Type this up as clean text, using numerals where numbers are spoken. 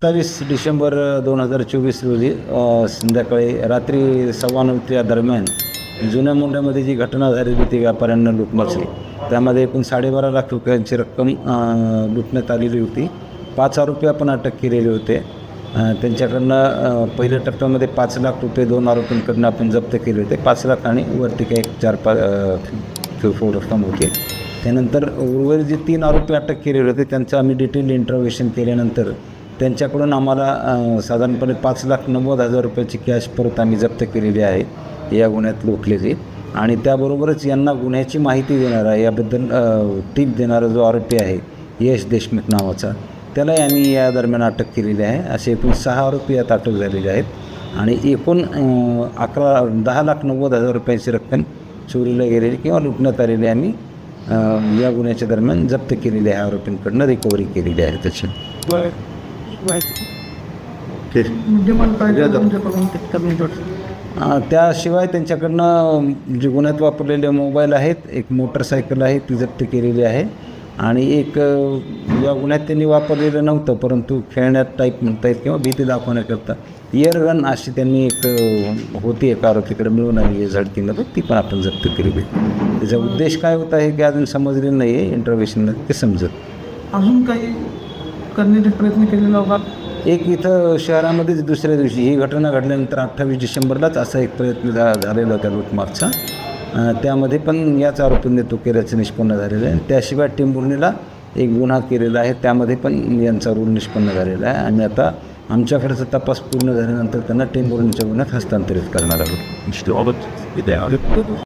27 डिसेंबर 2024 रोजी संध्याकाळी रात्री 9:15 या दरम्यान जुन्या मोंढ्यामध्ये जी घटना झालेली होती व्यापाऱ्यांना लुटमारची, त्यामध्ये एकूण 12.5 लाख रुपयांची रक्कम लुटण्यात आलेली होती. 5 आरोपी आपण अटक केलेले होते. त्यांच्याकडनं पहिल्या टप्प्यामध्ये 5 लाख रुपये 2 आरोपींकडून आपण जप्त केले होते. 5 लाख आणि वरती काही 4-5 रक्कम होती. त्यानंतर उर्वरित जे 3 आरोपी अटक केलेले होते त्यांचं आम्ही डिटेल इंटरोगेशन केल्यानंतर त्यांच्याकडून आम्हाला साधारणपणे 5,90,000 रुपयाची कॅश परत आम्ही जप्त केलेली आहे या गुन्ह्यात लुटलेली. आणि त्याबरोबरच यांना गुन्ह्याची माहिती देणारा, याबद्दल टीप देणारा जो आरोपी आहे यश देशमुख नावाचा, त्यालाही आम्ही या दरम्यान अटक केलेली आहे. असे एकूण 6 आरोपी यात अटक झालेले आहेत. आणि एकूण 10,90,000 रुपयांची रक्कम चोरीला गेलेली किंवा लुटण्यात आलेली आम्ही या गुन्ह्याच्या दरम्यान जप्त केलेली आहे. आरोपींकडनं रिकव्हरी केलेली आहे त्याची. त्याशिवाय त्यांच्याकडनं जे गुन्ह्यात वापरलेले मोबाईल आहेत, एक मोटरसायकल आहे ती जप्त केलेली आहे. आणि एक या गुन्ह्यात त्यांनी वापरलेलं नव्हतं परंतु खेळण्यात टाईप म्हणता येईल किंवा भीती दाखवण्याकरता इयरगन अशी त्यांनी एक होती एका आरोपीकडे मिळून आली झडतीमध्ये, ती पण आपण जप्त केलेली. त्याचा उद्देश काय होता हे की अजून समजलेलं नाही आहे. इंटरव्हेशनमध्ये ते समजत. अजून काही करण्याचा प्रयत्न केलेला होता. एक इथं शहरामध्येच दुसऱ्या दिवशी ही घटना घडल्यानंतर 28 डिसेंबरलाच असा एक प्रयत्न झालेला होता लुटमारचा. त्यामध्ये पण याच आरोपींनी तो केल्याचं निष्पन्न झालेलं आहे. त्याशिवाय टेंभुर्णीला एक गुन्हा केलेला आहे, त्यामध्ये पण यांचा रोल निष्पन्न झालेला आहे. आणि आता आमच्याकडचा तपास पूर्ण झाल्यानंतर त्यांना टेंभुर्णीच्या गुन्ह्यात हस्तांतरित करणार आहोत.